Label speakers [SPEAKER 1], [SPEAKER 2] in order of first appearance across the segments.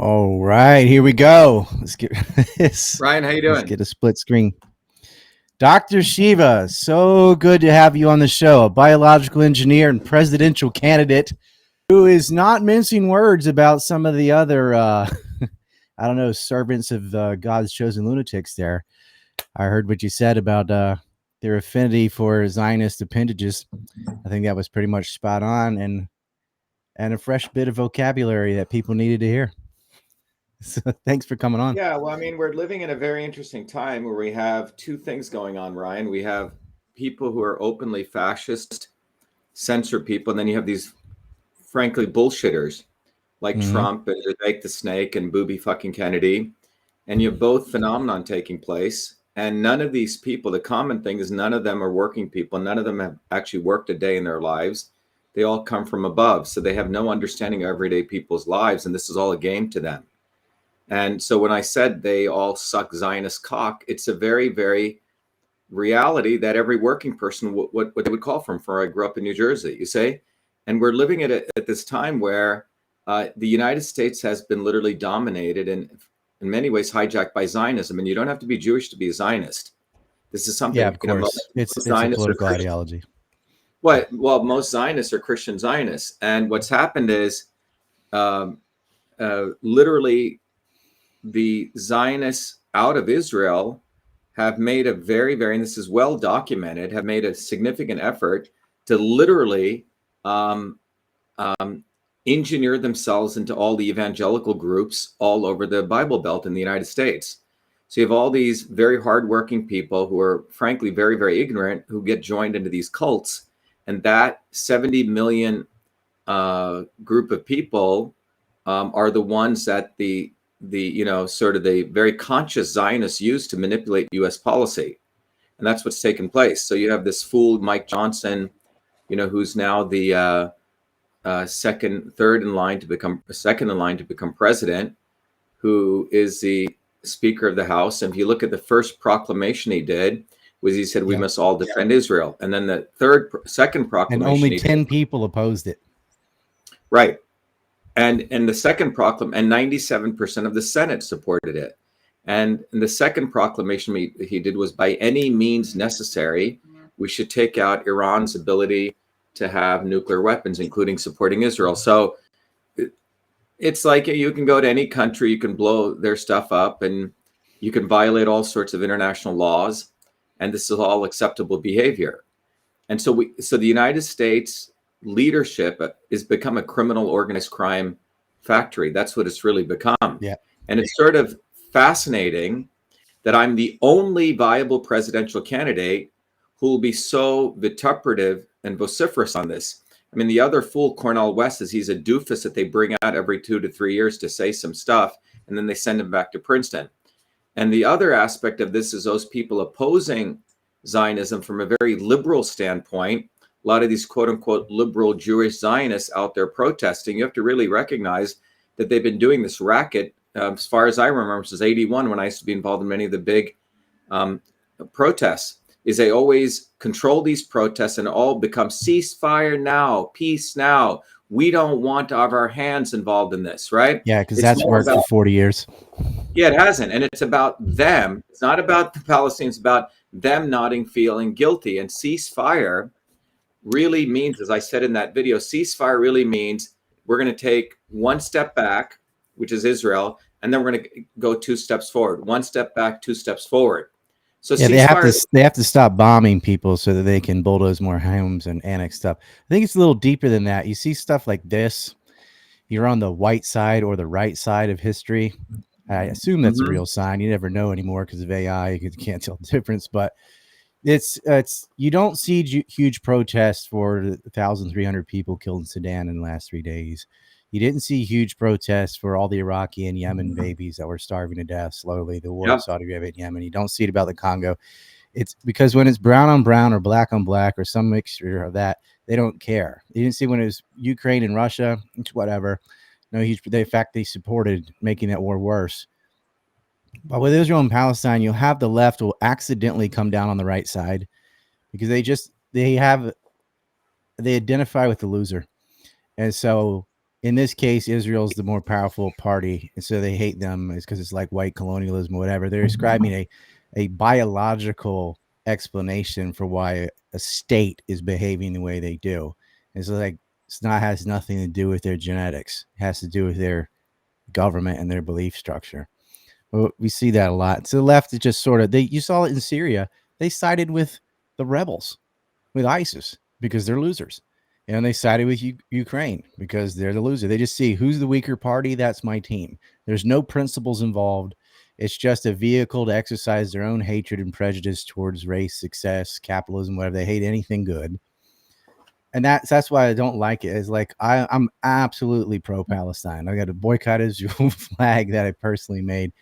[SPEAKER 1] All right, here we go. Let's get this.
[SPEAKER 2] Ryan, how you doing?
[SPEAKER 1] Let's get a split screen. Dr. Shiva, so good to have you on the show. A biological engineer and presidential candidate who is not mincing words about some of the other, servants of God's chosen lunatics there. I heard what you said about their affinity for Zionist appendages. I think that was pretty much spot on and a fresh bit of vocabulary that people needed to hear. So thanks for coming on.
[SPEAKER 2] Yeah, well, I mean, we're living in a very interesting time where we have two things going on, Ryan. We have people who are openly fascist, censor people, and then you have these, frankly, bullshitters like Trump and Vivek the Snake and Booby fucking Kennedy. And you have both phenomenon taking place. And none of these people, the common thing is none of them are working people. None of them have actually worked a day in their lives. They all come from above. So they have no understanding of everyday people's lives. And this is all a game to them. And so when I said they all suck Zionist cock, it's a very, very reality that every working person, what they would call from, for I grew up in New Jersey, you say? And we're living at this time where the United States has been literally dominated and in many ways hijacked by Zionism. And you don't have to be Jewish to be a Zionist. This is something,
[SPEAKER 1] yeah, of course. It's a political ideology.
[SPEAKER 2] Well, most Zionists are Christian Zionists. And what's happened is literally the Zionists out of Israel have made a very, very, and this is well documented, have made a significant effort to literally engineer themselves into all the evangelical groups all over the Bible Belt in the United States. So you have all these very hardworking people who are frankly very, very ignorant who get joined into these cults. And that 70 million group of people are the ones that the very conscious Zionists use to manipulate U.S. policy. And that's what's taken place. So you have this fool, Mike Johnson, who's now the second in line to become president, who is the Speaker of the House. And if you look at the first proclamation he did, was he said, we must all defend Israel. And then the second proclamation.
[SPEAKER 1] And only 10 people opposed it.
[SPEAKER 2] Right. And the second proclamation, and 97% of the Senate supported it. And the second proclamation he did was, by any means necessary, we should take out Iran's ability to have nuclear weapons, including supporting Israel. So it's like you can go to any country, you can blow their stuff up, and you can violate all sorts of international laws, and this is all acceptable behavior. And so the United States leadership has become a criminal organized crime factory. That's what it's really become.
[SPEAKER 1] Yeah.
[SPEAKER 2] And it's sort of fascinating that I'm the only viable presidential candidate who will be so vituperative and vociferous on this. I mean, the other fool, Cornel West, he's a doofus that they bring out every 2 to 3 years to say some stuff, and then they send him back to Princeton. And the other aspect of this is those people opposing Zionism from a very liberal standpoint. A lot of these quote unquote liberal Jewish Zionists out there protesting, you have to really recognize that they've been doing this racket as far as I remember since 81, when I used to be involved in many of the big protests, is they always control these protests and all become ceasefire now, peace now. We don't want to have our hands involved in this, right?
[SPEAKER 1] Yeah, because that's worked for 40 years.
[SPEAKER 2] Yeah, it hasn't. And it's about them. It's not about the Palestinians, it's about them not feeling guilty. And ceasefire really means, as I said in that video, ceasefire really means we're going to take one step back, which is Israel, and then we're going to go 2 steps forward. 1 step back, 2 steps forward. So
[SPEAKER 1] yeah, they have to stop bombing people so that they can bulldoze more homes and annex stuff. I think it's a little deeper than that. You see stuff like this, you're on the white side or the right side of history. I assume that's a real sign. You never know anymore because of AI. You can't tell the difference, but it's you don't see huge protests for the 1,300 people killed in Sudan in the last 3 days. You didn't see huge protests for all the Iraqi and Yemen babies that were starving to death slowly, the war of Saudi Arabia and Yemen. You don't see it about the Congo. It's because when it's brown on brown or black on black or some mixture of that, they don't care. You didn't see when it was Ukraine and Russia, whatever. No huge. In fact, they supported making that war worse. But with Israel and Palestine, you'll have the left will accidentally come down on the right side because they identify with the loser. And so in this case, Israel's the more powerful party, and so they hate them. It's because it's like white colonialism or whatever. They're describing a biological explanation for why a state is behaving the way they do. And so, like, it's not has nothing to do with their genetics. It has to do with their government and their belief structure. Well, we see that a lot. To the left, it just sort of you saw it in Syria. They sided with the rebels, with ISIS, because they're losers. And they sided with Ukraine because they're the loser. They just see who's the weaker party. That's my team. There's no principles involved. It's just a vehicle to exercise their own hatred and prejudice towards race, success, capitalism, whatever. They hate anything good. And that's why I don't like it. Is like I'm absolutely pro-Palestine. I got a boycott Israel flag that I personally made.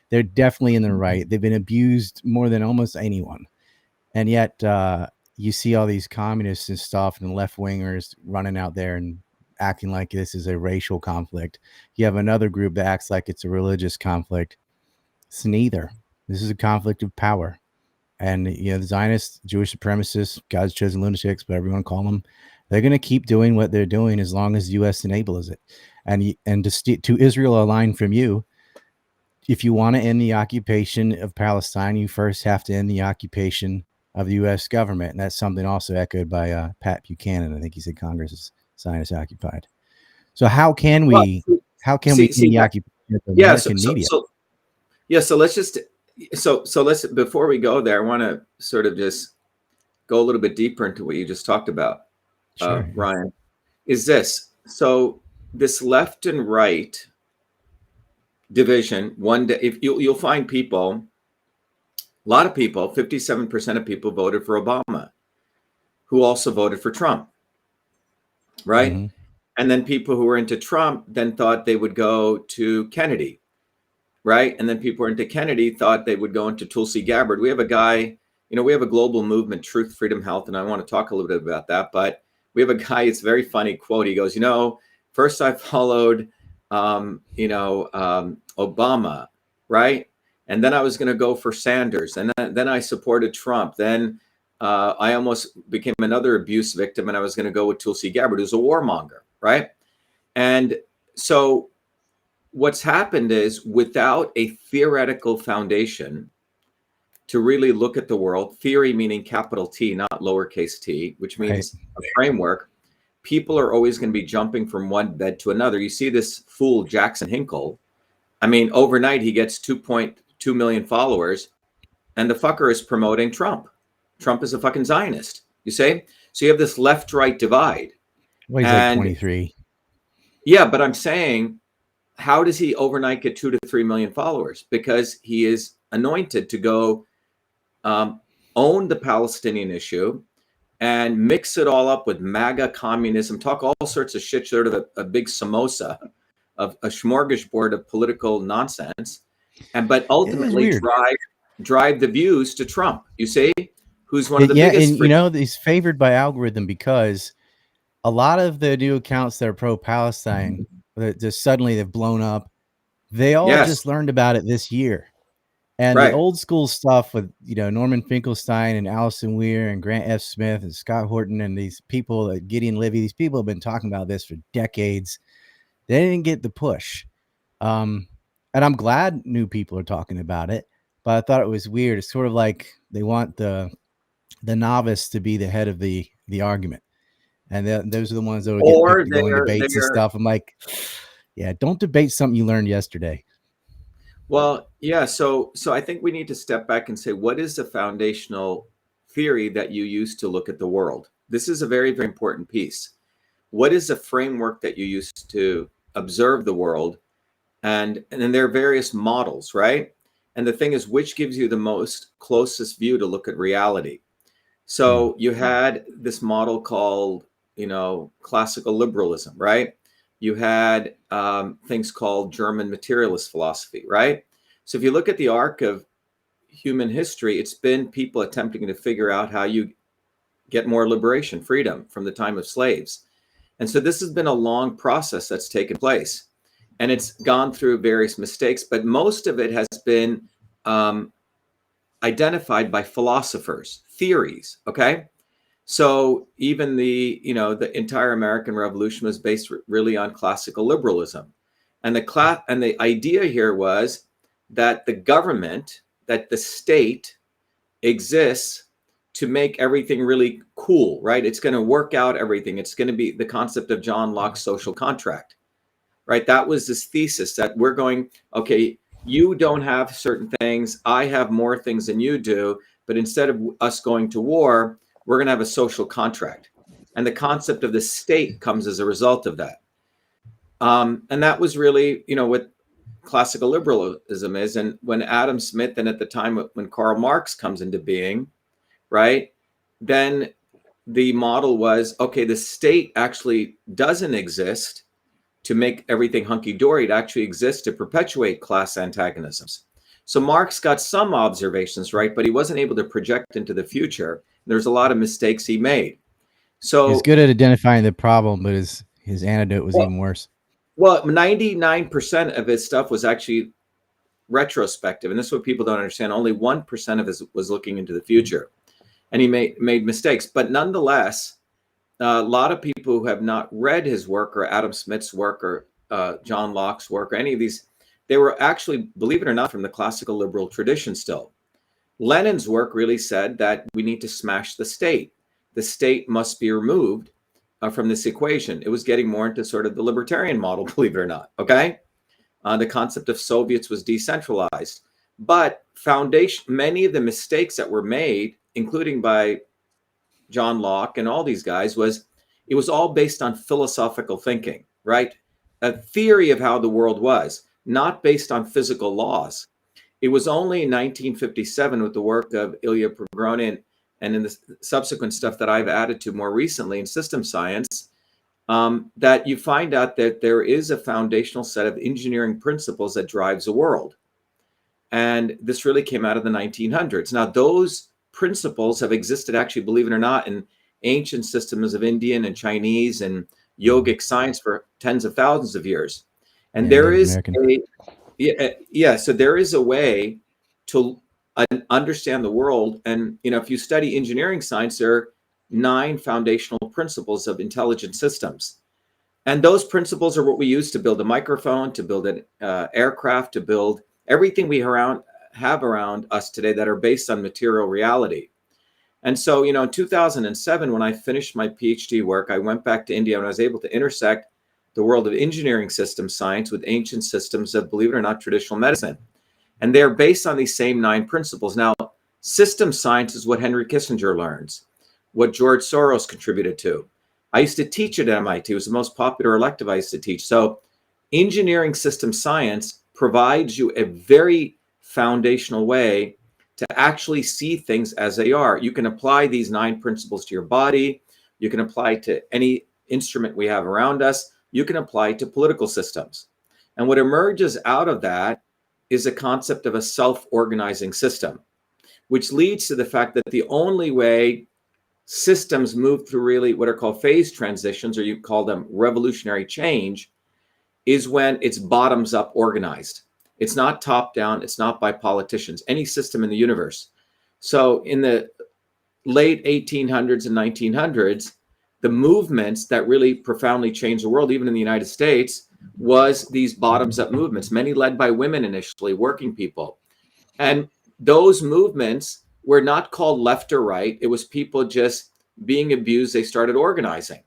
[SPEAKER 1] They're definitely in the right. They've been abused more than almost anyone. And yet you see all these communists and stuff and left wingers running out there and acting like this is a racial conflict. You have another group that acts like it's a religious conflict. It's neither. This is a conflict of power. And the Zionists, Jewish supremacists, God's chosen lunatics, whatever you want to call them, they're going to keep doing what they're doing as long as the U.S. enables it. And to Israel, a line from you: if you want to end the occupation of Palestine, you first have to end the occupation of the U.S. government. And that's something also echoed by Pat Buchanan. I think he said Congress is Zionist occupied. So how can we end the occupation of the American media?
[SPEAKER 2] So let's just let's, before we go there, I want to sort of just go a little bit deeper into what you just talked about,
[SPEAKER 1] Sure.
[SPEAKER 2] Ryan. Is this so? This left and right division. One day, if you'll find people, a lot of people, 57% of people voted for Obama, who also voted for Trump, right?
[SPEAKER 1] Mm-hmm.
[SPEAKER 2] And then people who were into Trump then thought they would go to Kennedy, right? And then people who were into Kennedy thought they would go into Tulsi Gabbard. We have a guy, we have a global movement, Truth, Freedom, Health, and I want to talk a little bit about that. But we have a guy, it's a very funny quote. He goes, first I followed, Obama, right? And then I was going to go for Sanders. And then I supported Trump. Then I almost became another abuse victim, and I was going to go with Tulsi Gabbard, who's a warmonger, right? And so what's happened is, without a theoretical foundation to really look at the world, theory meaning capital T, not lowercase t, which means a framework, people are always going to be jumping from one bed to another. You see this fool, Jackson Hinkle. I mean, overnight, he gets 2.2 million followers, and the fucker is promoting Trump. Trump is a fucking Zionist, you say? So you have this left-right divide.
[SPEAKER 1] Well, he's like 23.
[SPEAKER 2] Yeah, but I'm saying, how does he overnight get 2 to 3 million followers? Because he is anointed to go own the Palestinian issue and mix it all up with MAGA communism, talk all sorts of shit, sort of a big samosa of a smorgasbord of political nonsense, but ultimately drive the views to Trump. You see, who's one of the biggest.
[SPEAKER 1] And he's favored by algorithm because a lot of the new accounts that are pro-Palestine that just suddenly they've blown up. They all just learned about it this year. And the old school stuff with, Norman Finkelstein and Allison Weir and Grant F. Smith and Scott Horton and these people, Gideon Livy, these people have been talking about this for decades. They didn't get the push. And I'm glad new people are talking about it, but I thought it was weird. It's sort of like they want the novice to be the head of the argument. And those are the ones that will get picked to go in debates and stuff. I'm like, yeah, don't debate something you learned yesterday.
[SPEAKER 2] Well, yeah. So I think we need to step back and say, what is the foundational theory that you use to look at the world? This is a very, very important piece. What is the framework that you use to observe the world? And then there are various models, right? And the thing is, which gives you the most closest view to look at reality? So you had this model called, classical liberalism, right? You had things called German materialist philosophy, right? So if you look at the arc of human history, it's been people attempting to figure out how you get more liberation, freedom from the time of slaves. And so this has been a long process that's taken place. And it's gone through various mistakes, but most of it has been identified by philosophers, theories, okay? So even the entire American Revolution was based really on classical liberalism. And the idea here was that the government, that the state exists to make everything really cool, right? It's going to work out everything. It's going to be the concept of John Locke's social contract, right? That was this thesis that we're going, okay, you don't have certain things, I have more things than you do, but instead of us going to war, we're going to have a social contract. And the concept of the state comes as a result of that. And that was really, what classical liberalism is. And when Adam Smith, and at the time when Karl Marx comes into being, right, then the model was, okay, the state actually doesn't exist to make everything hunky-dory. It actually exists to perpetuate class antagonisms. So Marx got some observations right, but he wasn't able to project into the future. There's a lot of mistakes he made. So
[SPEAKER 1] he's good at identifying the problem, but his antidote was even worse.
[SPEAKER 2] Well, 99% of his stuff was actually retrospective, and this is what people don't understand. Only 1% of it was looking into the future, and he made mistakes. But nonetheless, a lot of people who have not read his work, or Adam Smith's work, or John Locke's work, or any of these, they were actually, believe it or not, from the classical liberal tradition still. Lenin's work really said that we need to smash the state. The state must be removed from this equation. It was getting more into sort of the libertarian model, believe it or not, okay? The concept of Soviets was decentralized. But many of the mistakes that were made, including by John Locke and all these guys, it was all based on philosophical thinking, right? A theory of how the world was, not based on physical laws. It was only in 1957 with the work of Ilya Prigogine and in the subsequent stuff that I've added to more recently in system science, that you find out that there is a foundational set of engineering principles that drives the world. And this really came out of the 1900s. Now, those principles have existed, actually, believe it or not, in ancient systems of Indian and Chinese and yogic science for tens of thousands of years. And there is so there is a way to understand the world. And, if you study engineering science, there are 9 foundational principles of intelligent systems. And those principles are what we use to build a microphone, to build an aircraft, to build everything we have around us today that are based on material reality. And so, in 2007, when I finished my PhD work, I went back to India and I was able to intersect the world of engineering systems science with ancient systems of, believe it or not, traditional medicine. And they're based on these same 9 principles. Now, system science is what Henry Kissinger learns, what George Soros contributed to. I used to teach at MIT. It was the most popular elective I used to teach. So engineering system science provides you a very foundational way to actually see things as they are. You can apply these 9 principles to your body. You can apply to any instrument we have around us. You can apply to political systems. And what emerges out of that is a concept of a self-organizing system, which leads to the fact that the only way systems move through really what are called phase transitions, or you call them revolutionary change, is when it's bottoms up organized. It's not top down. It's not by politicians, any system in the universe. So in the late 1800s and 1900s, the movements that really profoundly changed the world, even in the United States, was these bottoms up movements, many led by women initially, working people. And those movements were not called left or right. It was people just being abused. They started organizing.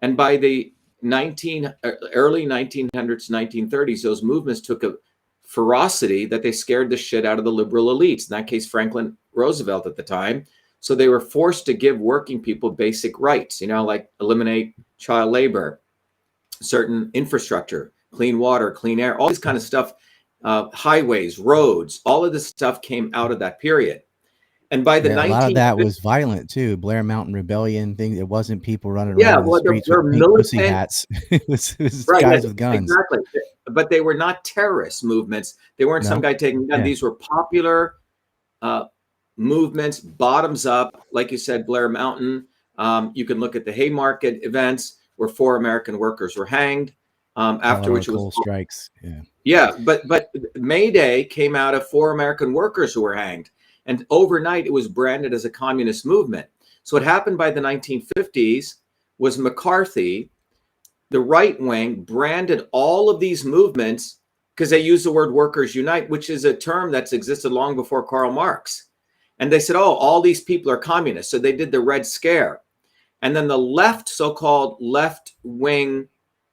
[SPEAKER 2] And by the early 1900s, 1930s, those movements took a ferocity that they scared the shit out of the liberal elites, in that case, Franklin Roosevelt at the time. So they were forced to give working people basic rights, like eliminate child labor, certain infrastructure, clean water, clean air, all this kind of stuff, highways, roads, all of this stuff came out of that period. And by the
[SPEAKER 1] a lot of that was violent too. Blair Mountain Rebellion thing. It wasn't people running around in the streets with pink pussy hats. It was guys with guns.
[SPEAKER 2] Exactly. But they were not terrorist movements. They weren't some guy taking a gun. Yeah. These were popular movements, bottoms up, like you said, Blair Mountain. You can look at the Haymarket events where 4 American workers were hanged. After which it was
[SPEAKER 1] strikes.
[SPEAKER 2] But May Day came out of 4 American workers who were hanged, and overnight it was branded as a communist movement. So what happened by the 1950s was McCarthy, the right wing, branded all of these movements because they use the word workers unite, which is a term that's existed long before Karl Marx. And they said, oh, all these people are communists. So they did the Red Scare. And then the left, so-called left-wing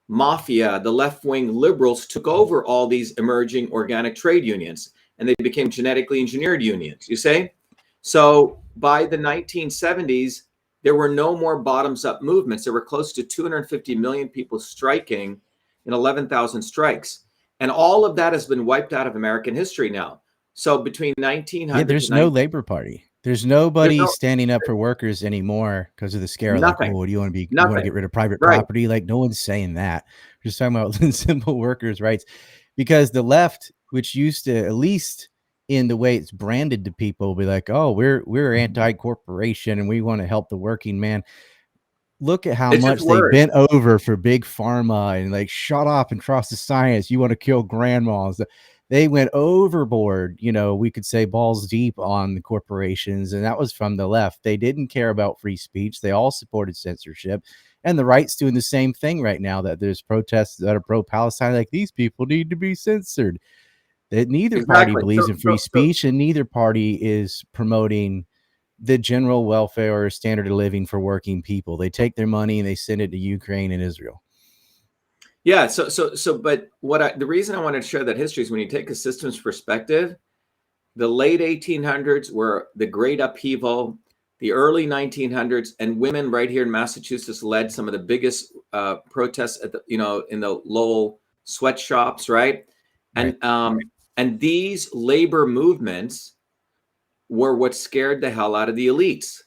[SPEAKER 2] mafia, the left-wing liberals took over all these emerging organic trade unions, and they became genetically engineered unions, you say? So by the 1970s, there were no more bottoms-up movements. There were close to 250 million people striking in 11,000 strikes. And all of that has been wiped out of American history now. So between 1900
[SPEAKER 1] there's
[SPEAKER 2] to
[SPEAKER 1] no Labor Party. There's nobody standing up for workers anymore because of the scare.
[SPEAKER 2] Nothing.
[SPEAKER 1] Like, oh, do you want to be?
[SPEAKER 2] Nothing.
[SPEAKER 1] You want to get rid of private
[SPEAKER 2] Right.
[SPEAKER 1] property? Like, no one's saying that. We're just talking about simple workers' rights, because the left, which used to, at least in the way it's branded to people, be like, oh, we're anti-corporation and we want to help the working man. Look at how
[SPEAKER 2] It's
[SPEAKER 1] much
[SPEAKER 2] just
[SPEAKER 1] they
[SPEAKER 2] words.
[SPEAKER 1] bent over for big pharma and like, shut up and trust the science. You want to kill grandmas. They went overboard, you know, we could say balls deep on the corporations. And that was from the left. They didn't care about free speech. They all supported censorship. And the right's doing the same thing right now, that there's protests that are pro-Palestine. Like, these people need to be censored. That neither party believes in free speech, and neither party is promoting the general welfare or standard of living for working people. They take their money and they send it to Ukraine and Israel.
[SPEAKER 2] Yeah. But the reason I wanted to share that history is when you take a systems perspective, the late 1800s were the great upheaval, the early 1900s, and women right here in Massachusetts led some of the biggest protests at the, in the Lowell sweatshops, right? And these labor movements were what scared the hell out of the elites.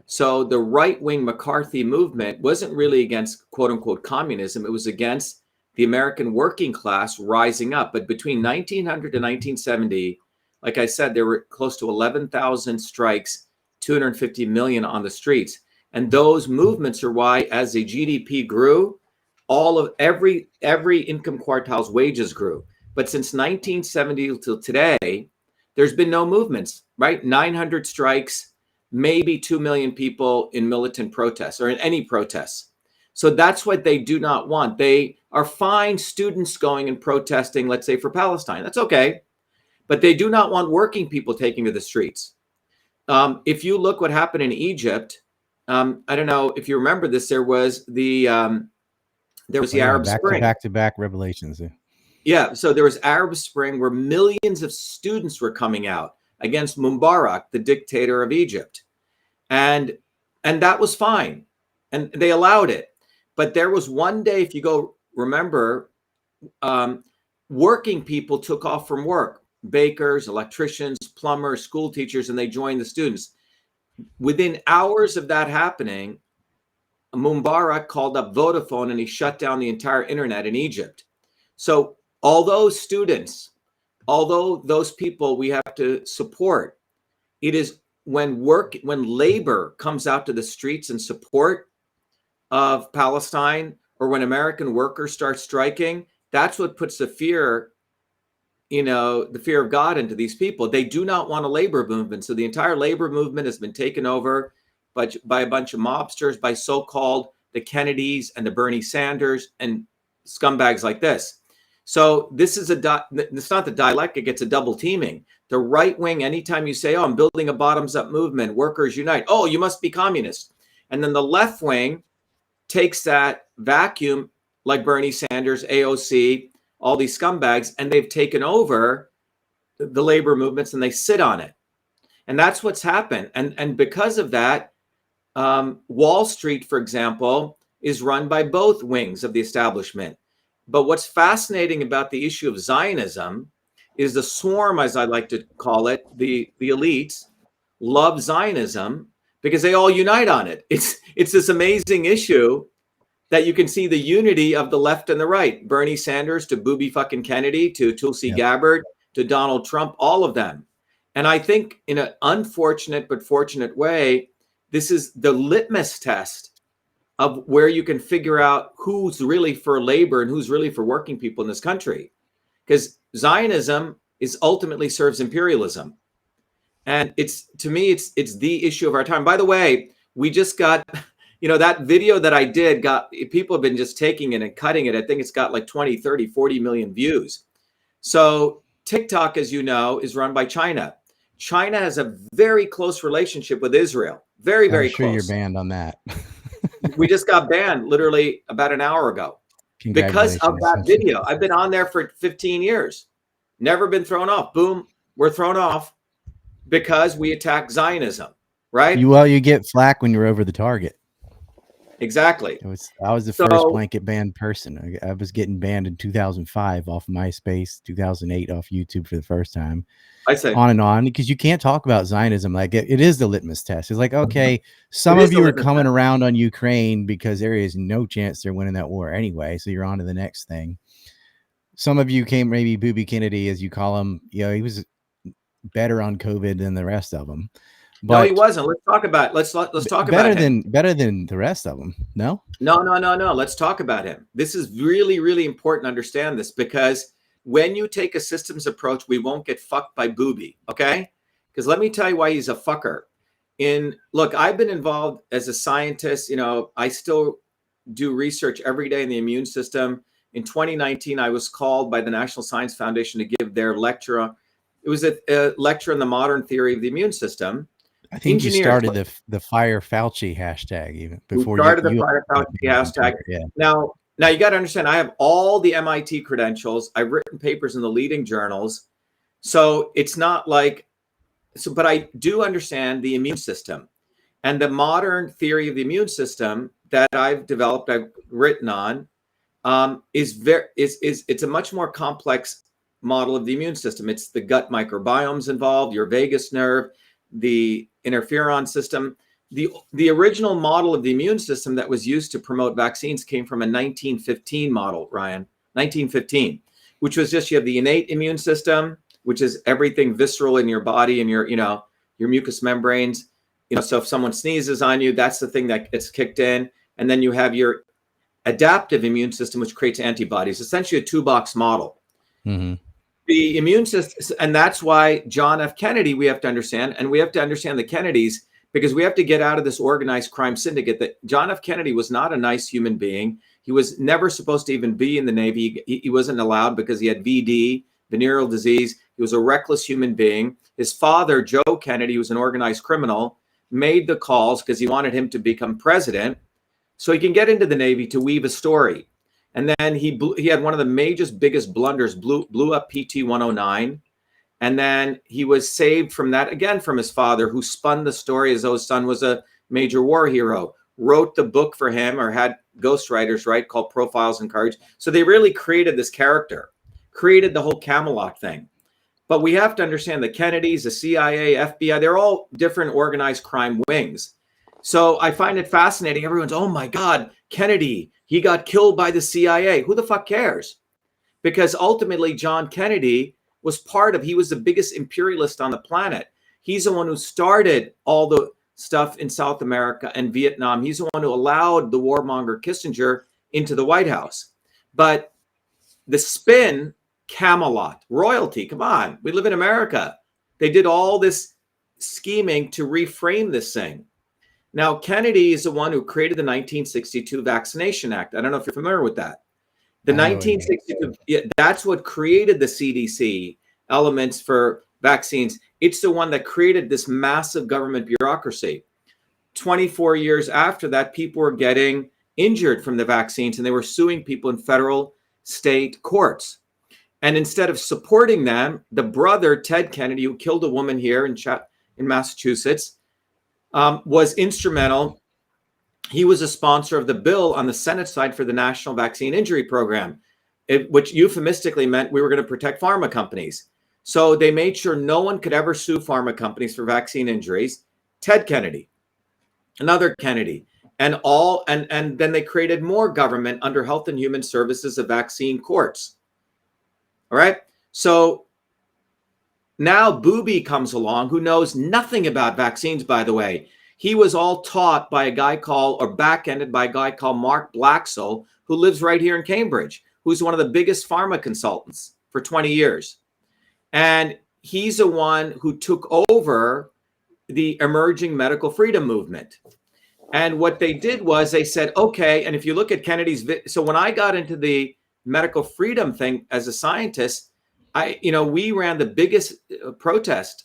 [SPEAKER 2] So the right-wing McCarthy movement wasn't really against quote unquote communism. It was against the American working class rising up. But between 1900 to 1970, like I said, there were close to 11,000 strikes, 250 million on the streets. And those movements are why, as the GDP grew, all of every income quartile's wages grew. But since 1970 till today, there's been no movements, right? 900 strikes, maybe 2 million people in militant protests or in any protests. So that's what they do not want. They are fine students going and protesting, let's say, for Palestine. That's okay. But they do not want working people taking to the streets. If you look what happened in Egypt, I don't know if you remember this, there was the Arab Spring.
[SPEAKER 1] Back-to-back revelations.
[SPEAKER 2] Yeah, so there was Arab Spring where millions of students were coming out against Mubarak, the dictator of Egypt. And that was fine. And they allowed it. But there was one day, if you go remember, working people took off from work, bakers, electricians, plumbers, school teachers, and they joined the students. Within hours of that happening, Mubarak called up Vodafone and he shut down the entire internet in Egypt. So although those people we have to support, it is when labor comes out to the streets in support of Palestine, or when American workers start striking, that's what puts the fear of God into these people. They do not want a labor movement. So the entire labor movement has been taken over by a bunch of mobsters, by so-called the Kennedys and the Bernie Sanders and scumbags like this. So this is it's not the dialectic, it's a double teaming. The right wing, anytime you say, oh, I'm building a bottoms up movement, workers unite, oh, you must be communist. And then the left wing takes that vacuum, like Bernie Sanders, AOC, all these scumbags, and they've taken over the labor movements and they sit on it. And that's what's happened. And because of that, Wall Street, for example, is run by both wings of the establishment. But what's fascinating about the issue of Zionism is the swarm, as I like to call it, the elites love Zionism because they all unite on it. It's this amazing issue that you can see the unity of the left and the right. Bernie Sanders to Booby fucking Kennedy to Tulsi Gabbard to Donald Trump, all of them. And I think in an unfortunate but fortunate way, this is the litmus test of where you can figure out who's really for labor and who's really for working people in this country. Because Zionism ultimately serves imperialism. And to me, it's the issue of our time. By the way, We just got, that video that I did people have been just taking it and cutting it. I think it's got like 20, 30, 40 million views. So TikTok, as you know, is run by China. China has a very close relationship with Israel. Very, very
[SPEAKER 1] I'm sure you're
[SPEAKER 2] close.
[SPEAKER 1] banned on that.
[SPEAKER 2] We just got banned literally about an hour ago because of
[SPEAKER 1] Congratulations.
[SPEAKER 2] that video. I've been on there for 15 years. Never been thrown off. Boom, we're thrown off because we attack Zionism, right?
[SPEAKER 1] You get flack when you're over the target.
[SPEAKER 2] Exactly.
[SPEAKER 1] I was the first blanket banned person. I was getting banned in 2005 off MySpace, 2008 off YouTube for the first time.
[SPEAKER 2] I say
[SPEAKER 1] on and on, because you can't talk about Zionism. Like it is the litmus test. It's like, okay, some of you are coming around on Ukraine because there is no chance they're winning that war anyway. So you're on to the next thing. Some of you came, maybe Booby Kennedy, as you call him, he was better on COVID than the rest of them. But
[SPEAKER 2] no, he wasn't. Let's talk about
[SPEAKER 1] better
[SPEAKER 2] about him.
[SPEAKER 1] Better than the rest of them. No.
[SPEAKER 2] Let's talk about him. This is really, really important to understand this, because when you take a systems approach, we won't get fucked by Booby, okay? Because let me tell you why he's a fucker. Look, I've been involved as a scientist. I still do research every day in the immune system. In 2019, I was called by the National Science Foundation to give their lecture. It was a lecture on the modern theory of the immune system.
[SPEAKER 1] I think you started the Fire Fauci hashtag even before
[SPEAKER 2] you started the Fire Fauci hashtag. Yeah. Now you got to understand, I have all the MIT credentials. I've written papers in the leading journals. So it's not like, but I do understand the immune system, and the modern theory of the immune system that I've developed, I've written on, it's a much more complex model of the immune system. It's the gut microbiomes involved, your vagus nerve, the interferon system. The original model of the immune system that was used to promote vaccines came from a 1915 model, Ryan, 1915, which was just, you have the innate immune system, which is everything visceral in your body and your mucous membranes. So if someone sneezes on you, that's the thing that gets kicked in. And then you have your adaptive immune system, which creates antibodies, essentially a two-box model.
[SPEAKER 1] Mm-hmm.
[SPEAKER 2] The immune system, and that's why John F. Kennedy, we have to understand, and we have to understand the Kennedys, because we have to get out of this organized crime syndicate. That John F. Kennedy was not a nice human being. He was never supposed to even be in the Navy. He wasn't allowed because he had VD, venereal disease. He was a reckless human being. His father, Joe Kennedy, was an organized criminal, made the calls because he wanted him to become president so he can get into the Navy to weave a story. And then he had one of the biggest blunders, blew up PT-109. And then he was saved from that, again, from his father, who spun the story as though his son was a major war hero, wrote the book for him, or had ghostwriters, right, called Profiles in Courage. So they really created this character, created the whole Camelot thing. But we have to understand the Kennedys, the CIA, FBI, they're all different organized crime wings. So I find it fascinating. Everyone's, oh my God, Kennedy, he got killed by the CIA. Who the fuck cares? Because ultimately, John Kennedy he was the biggest imperialist on the planet. He's the one who started all the stuff in South America and Vietnam. He's the one who allowed the warmonger Kissinger into the White House. But the spin, Camelot, royalty, come on, we live in America. They did all this scheming to reframe this thing. Now, Kennedy is the one who created the 1962 Vaccination Act. I don't know if you're familiar with that. The 1962, that's what created the CDC elements for vaccines. It's the one that created this massive government bureaucracy. 24 years after that, people were getting injured from the vaccines, and they were suing people in federal, state courts. And instead of supporting them, the brother, Ted Kennedy, who killed a woman here in Massachusetts, was instrumental. He was a sponsor of the bill on the Senate side for the National Vaccine Injury Program, which euphemistically meant we were going to protect pharma companies. So they made sure no one could ever sue pharma companies for vaccine injuries. Ted Kennedy, another Kennedy, and then they created more government under Health and Human Services of vaccine courts. All right. So now Booby comes along, who knows nothing about vaccines, by the way. He was all taught by a guy back-ended by a guy called Mark Blaxell, who lives right here in Cambridge, who's one of the biggest pharma consultants for 20 years. And he's the one who took over the emerging medical freedom movement. And what they did was they said, okay. And if you look at Kennedy's, so when I got into the medical freedom thing as a scientist, we ran the biggest protest,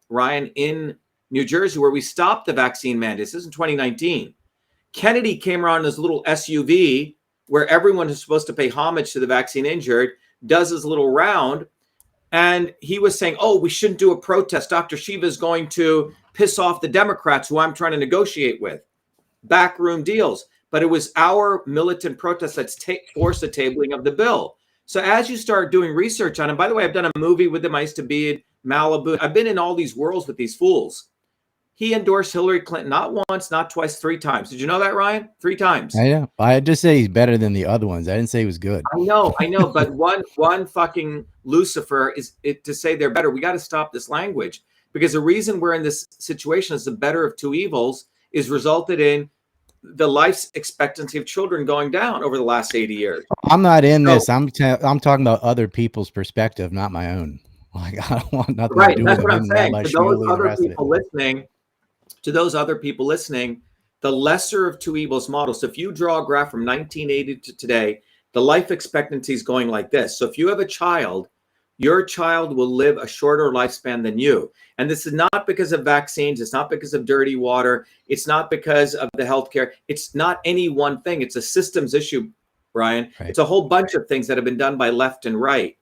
[SPEAKER 2] Ryan, in New Jersey, where we stopped the vaccine mandates. This is in 2019. Kennedy came around in his little SUV where everyone is supposed to pay homage to the vaccine injured, does his little round. And he was saying, oh, we shouldn't do a protest. Dr. Shiva is going to piss off the Democrats who I'm trying to negotiate with. Backroom deals. But it was our militant protest that's forced the tabling of the bill. So as you start doing research on him, by the way, I've done a movie with him. I used to be in Malibu. I've been in all these worlds with these fools. He endorsed Hillary Clinton not once, not twice, 3 times. Did you know that, Ryan? 3 times.
[SPEAKER 1] I know. I just say he's better than the other ones. I didn't say he was good.
[SPEAKER 2] I know. But one fucking Lucifer is it to say they're better. We got to stop this language, because the reason we're in this situation is the better of two evils is resulted in the life expectancy of children going down over the last 80 years.
[SPEAKER 1] I'm not in this. I'm talking about other people's perspective, not my own. Like, I don't want nothing to do with
[SPEAKER 2] That's what I'm saying. To those other people listening, the lesser of two evils model. So if you draw a graph from 1980 to today, the life expectancy is going like this. So if you have a child, your child will live a shorter lifespan than you. And this is not because of vaccines. It's not because of dirty water. It's not because of the healthcare. It's not any one thing. It's a systems issue, Brian. Right. It's a whole bunch of things that have been done by left and right.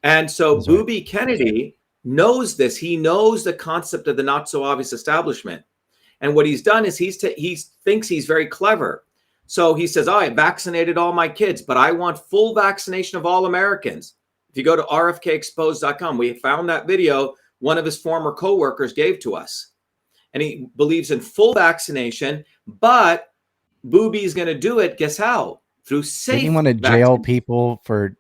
[SPEAKER 2] And so that's Booby right. Kennedy knows this. He knows the concept of the not so obvious establishment. And what he's done is he thinks he's very clever. So he says, I vaccinated all my kids, but I want full vaccination of all Americans. If you go to rfkexposed.com, we found that video one of his former coworkers gave to us. And he believes in full vaccination, but Booby's going to do it, guess how? Through safe
[SPEAKER 1] Didn't he want to jail people for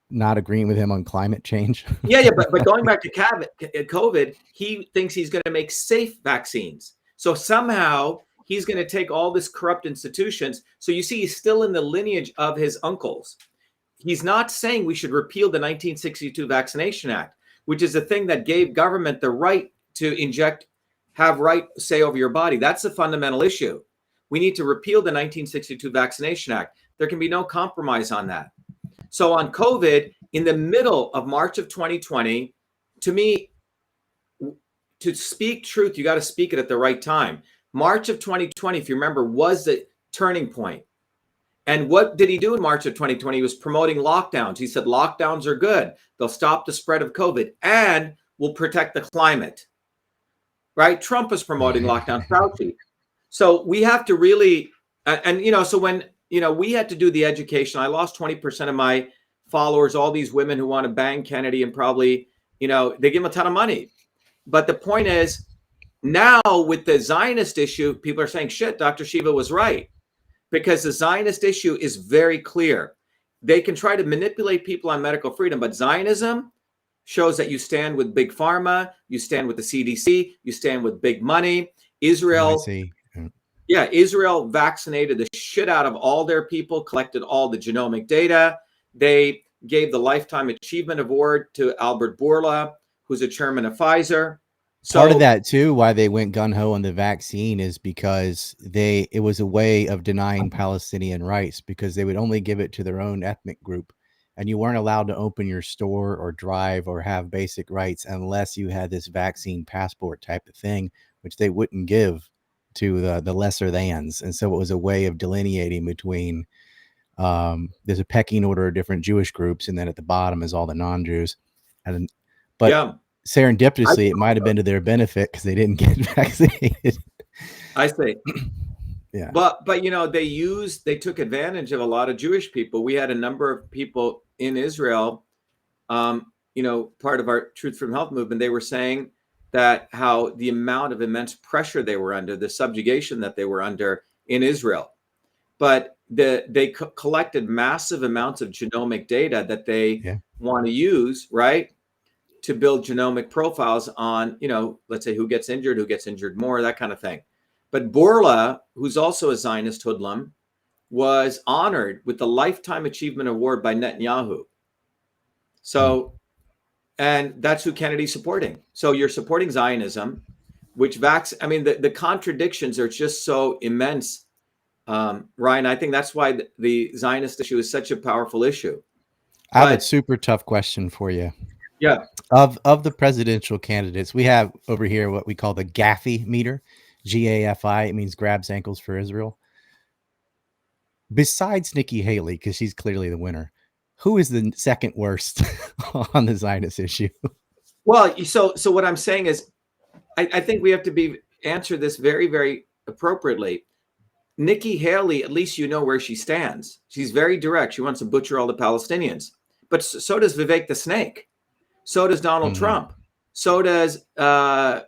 [SPEAKER 1] not agreeing with him on climate change?
[SPEAKER 2] Yeah, but going back to COVID, he thinks he's going to make safe vaccines. So somehow he's going to take all this corrupt institutions. So you see, he's still in the lineage of his uncles. He's not saying we should repeal the 1962 Vaccination Act, which is the thing that gave government the right to have right say over your body. That's a fundamental issue. We need to repeal the 1962 Vaccination Act. There can be no compromise on that. So on COVID, in the middle of March of 2020, to me, to speak truth, you got to speak it at the right time. March of 2020, if you remember, was the turning point. And what did he do in March of 2020? He was promoting lockdowns. He said lockdowns are good. They'll stop the spread of COVID and will protect the climate. Right? Trump is promoting lockdowns. Fauci. So we have to really, so when, we had to do the education. I lost 20% of my followers, all these women who want to bang Kennedy and probably, they give him a ton of money. But the point is, now with the Zionist issue, people are saying, shit, Dr. Shiva was right. Because the Zionist issue is very clear. They can try to manipulate people on medical freedom, but Zionism shows that you stand with big pharma, you stand with the CDC, you stand with big money. Israel, Israel vaccinated the shit out of all their people, collected all the genomic data. They gave the Lifetime Achievement Award to Albert Bourla, who's a chairman of Pfizer. So,
[SPEAKER 1] part of that too, why they went gung-ho on the vaccine is because it was a way of denying Palestinian rights, because they would only give it to their own ethnic group, and you weren't allowed to open your store or drive or have basic rights unless you had this vaccine passport type of thing, which they wouldn't give to the lesser thans. And so it was a way of delineating between there's a pecking order of different Jewish groups, and then at the bottom is all the non-Jews. But yeah. Serendipitously, it might have been to their benefit because they didn't get vaccinated.
[SPEAKER 2] I see. Yeah. But they took advantage of a lot of Jewish people. We had a number of people in Israel, part of our Truth from Health movement. They were saying that how the amount of immense pressure they were under, the subjugation that they were under in Israel. But they collected massive amounts of genomic data that they want to use, right, to build genomic profiles on, let's say who gets injured more, that kind of thing. But Bourla, who's also a Zionist hoodlum, was honored with the Lifetime Achievement Award by Netanyahu. So, and that's who Kennedy's supporting. So you're supporting Zionism. I mean, the contradictions are just so immense. Ryan, I think that's why the Zionist issue is such a powerful issue.
[SPEAKER 1] I have a
[SPEAKER 2] But
[SPEAKER 1] super tough question for you.
[SPEAKER 2] yeah,
[SPEAKER 1] Of the presidential candidates, we have over here what we call the Gafi meter, GAFI. It means grabs ankles for Israel. Besides Nikki Haley, because she's clearly the winner, who is the second worst on the Zionist issue?
[SPEAKER 2] well, so what I'm saying is, I think we have to answer this very, very appropriately. Nikki Haley, at least you know where she stands. She's very direct. She wants to butcher all the Palestinians. But so does Vivek the Snake. So does Donald Trump. So does, DeSantis.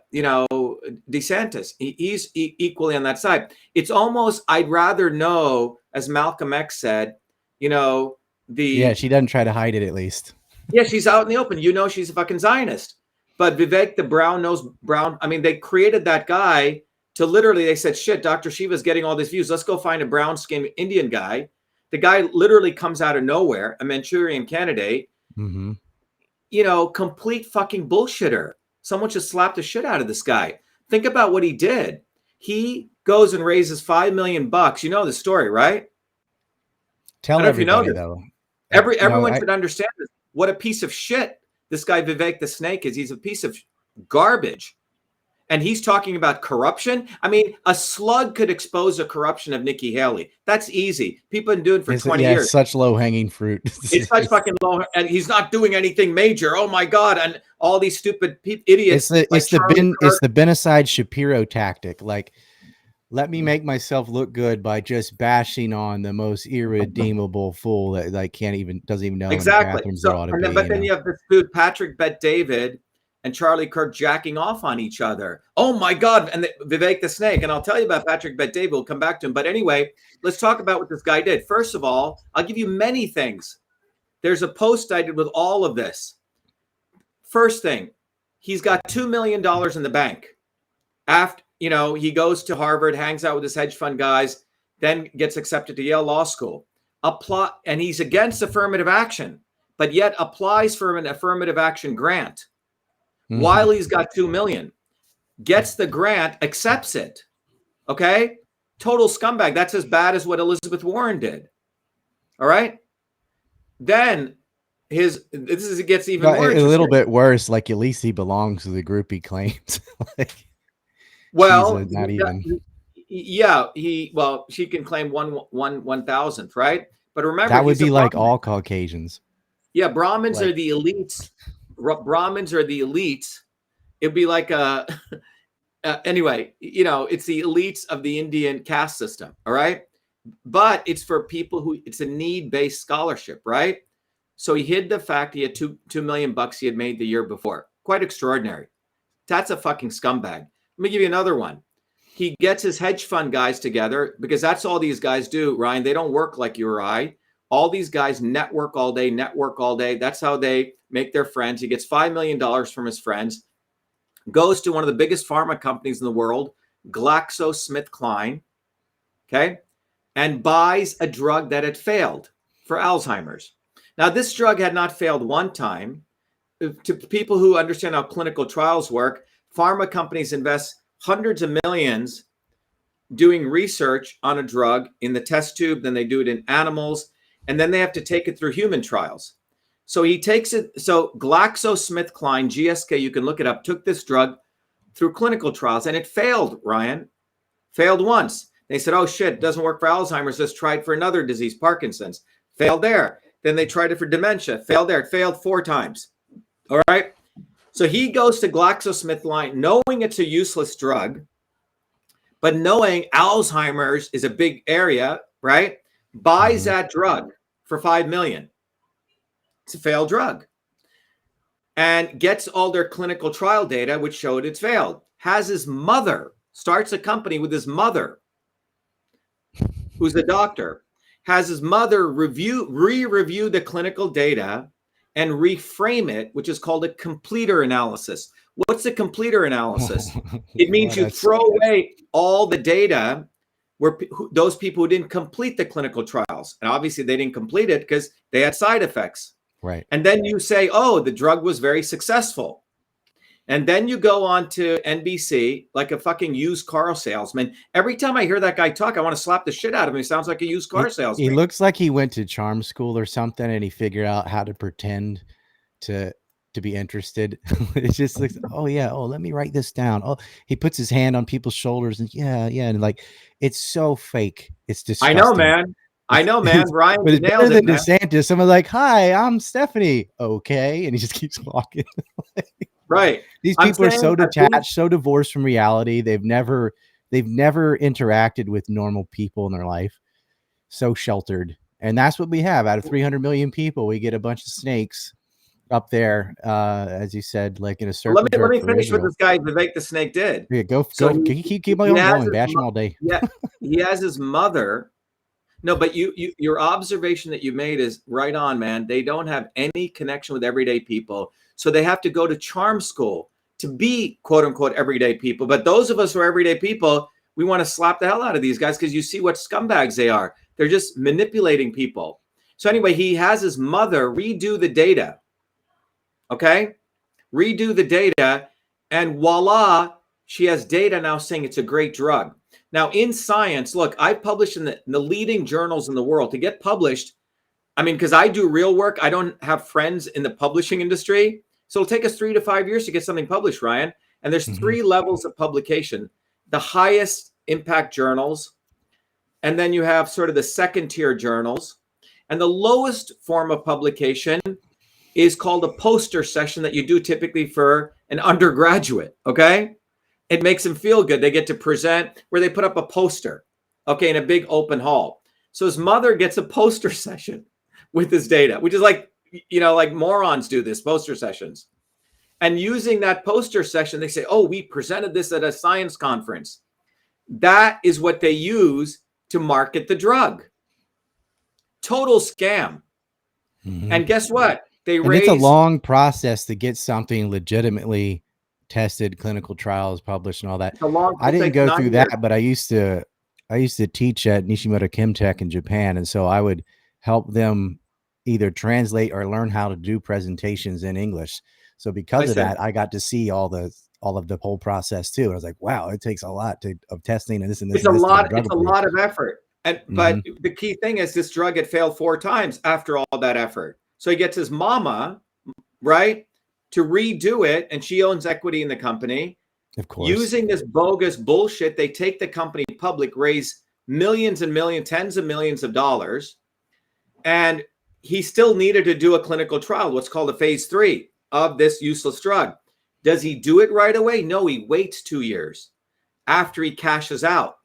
[SPEAKER 2] He's equally on that side. It's almost, I'd rather know, as Malcolm X said, she
[SPEAKER 1] doesn't try to hide it at least.
[SPEAKER 2] Yeah, she's out in the open. She's a fucking Zionist. But Vivek the brown-nosed brown, I mean, they created that guy to literally, they said, shit, Dr. Shiva's getting all these views. Let's go find a brown-skinned Indian guy. The guy literally comes out of nowhere, a Manchurian candidate, complete fucking bullshitter. Someone should slap the shit out of this guy. Think about what he did. He goes and raises $5 million. You know the story, right?
[SPEAKER 1] Tell everybody, though.
[SPEAKER 2] Everyone should understand this. What a piece of shit this guy Vivek the Snake is. He's a piece of garbage. And he's talking about corruption. I mean, a slug could expose the corruption of Nikki Haley. That's easy. People have been doing it for 20 years.
[SPEAKER 1] Such low-hanging fruit.
[SPEAKER 2] It's such fucking low, and he's not doing anything major. Oh my God! And all these stupid idiots.
[SPEAKER 1] It's the Benicide Shapiro tactic. Like, let me make myself look good by just bashing on the most irredeemable fool that doesn't even know
[SPEAKER 2] exactly.
[SPEAKER 1] But
[SPEAKER 2] then you have this dude Patrick Bet David and Charlie Kirk jacking off on each other. Oh my God. And Vivek the Snake. And I'll tell you about Patrick Bet David. We'll come back to him. But anyway, let's talk about what this guy did. First of all, I'll give you many things. There's a post I did with all of this. First thing, he's got $2 million in the bank. After, he goes to Harvard, hangs out with his hedge fund guys, then gets accepted to Yale Law School. And he's against affirmative action, but yet applies for an affirmative action grant. While he's got $2 million, gets the grant, accepts it. Okay. Total scumbag. That's as bad as what Elizabeth Warren did. All right. Then it gets even more
[SPEAKER 1] a little bit worse. Like, at least he belongs to the group he claims.
[SPEAKER 2] Not even. Yeah. She can claim 1,000th, right? But remember,
[SPEAKER 1] that would be like all Caucasians.
[SPEAKER 2] Yeah. Brahmins are the elites. Brahmins are the elites. It'd be like anyway, it's the elites of the Indian caste system. All right. But it's for people it's a need-based scholarship, right? So he hid the fact he had $2 million he had made the year before. Quite extraordinary. That's a fucking scumbag. Let me give you another one. He gets his hedge fund guys together, because that's all these guys do, Ryan. They don't work like you or I. All these guys network all day. That's how they make their friends. He gets $5 million from his friends, goes to one of the biggest pharma companies in the world, GlaxoSmithKline, okay, and buys a drug that had failed for Alzheimer's. Now, this drug had not failed one time. To people who understand how clinical trials work, pharma companies invest hundreds of millions doing research on a drug in the test tube, then they do it in animals, and then they have to take it through human trials. So he takes it. So GlaxoSmithKline, GSK, you can look it up, took this drug through clinical trials, and it failed, Ryan. Failed once. They said, oh shit, it doesn't work for Alzheimer's. Let's try it for another disease, Parkinson's. Failed there. Then they tried it for dementia. Failed there. It failed 4 times. All right. So he goes to GlaxoSmithKline knowing it's a useless drug, but knowing Alzheimer's is a big area, right? Buys that drug for $5 million. It's a failed drug. And gets all their clinical trial data, which showed it's failed. Has his mother, starts a company with his mother, who's a doctor, has his mother re-review the clinical data and reframe it, which is called a completer analysis. What's a completer analysis? It means you throw away all the data where those people who didn't complete the clinical trials. And obviously they didn't complete it because they had side effects.
[SPEAKER 1] Right.
[SPEAKER 2] And then you say, oh, the drug was very successful. And then you go on to NBC like a fucking used car salesman. Every time I hear that guy talk, I want to slap the shit out of him. He sounds like a used car salesman.
[SPEAKER 1] He looks like he went to charm school or something, and he figured out how to pretend to be interested. It's just like, oh yeah, oh, let me write this down. Oh, he puts his hand on people's shoulders and yeah, and like, it's so fake. It's disgusting.
[SPEAKER 2] I know, man. I know, man. Ryan,
[SPEAKER 1] but
[SPEAKER 2] you
[SPEAKER 1] it's
[SPEAKER 2] nailed
[SPEAKER 1] better
[SPEAKER 2] it,
[SPEAKER 1] than
[SPEAKER 2] man.
[SPEAKER 1] DeSantis. Someone like, hi, I'm Stephanie. Okay, and he just keeps walking.
[SPEAKER 2] Right.
[SPEAKER 1] These people are so detached, so divorced from reality. They've never interacted with normal people in their life. So sheltered. And that's what we have. Out of 300 million people, we get a bunch of snakes up there, as you said, like in a circle.
[SPEAKER 2] Let me finish what this guy Vivek the Snake did.
[SPEAKER 1] Yeah, go. Keep on going. Bash him all day.
[SPEAKER 2] Yeah, he has his mother. No, but your observation that you made is right on, man. They don't have any connection with everyday people, so they have to go to charm school to be quote unquote everyday people. But those of us who are everyday people, we want to slap the hell out of these guys because you see what scumbags they are. They're just manipulating people. So anyway, he has his mother redo the data. Okay, redo the data, and voila, she has data now saying it's a great drug. Now, in science, look, I've published in the leading journals in the world. To get published, I mean, because I do real work, I don't have friends in the publishing industry. So it'll take us 3 to 5 years to get something published, Ryan. And there's 3 levels of publication. The highest impact journals, and then you have sort of the second tier journals. And the lowest form of publication is called a poster session that you do typically for an undergraduate, okay? It makes them feel good. They get to present where they put up a poster, okay, in a big open hall. So his mother gets a poster session with his data, which is like, you know, like morons do this, poster sessions. And using that poster session, they say, oh, we presented this at a science conference. That is what they use to market the drug. Total scam. And guess what?
[SPEAKER 1] It's a long process to get something legitimately tested, clinical trials published and all that. I didn't go through that, but I used to teach at Nishimoto Chemtech in Japan, and so I would help them either translate or learn how to do presentations in English. So because of that, I got to see all of the whole process too. And I was like, wow, it takes a lot of testing and this and this.
[SPEAKER 2] It's a lot of effort. And but the key thing is this drug had failed 4 times after all that effort. So he gets his mama, right, to redo it, and she owns equity in the company.
[SPEAKER 1] Of course.
[SPEAKER 2] Using this bogus bullshit, they take the company public, raise millions and millions, tens of millions of dollars, and he still needed to do a clinical trial, what's called a phase 3 of this useless drug. Does he do it right away? No, he waits 2 years after he cashes out.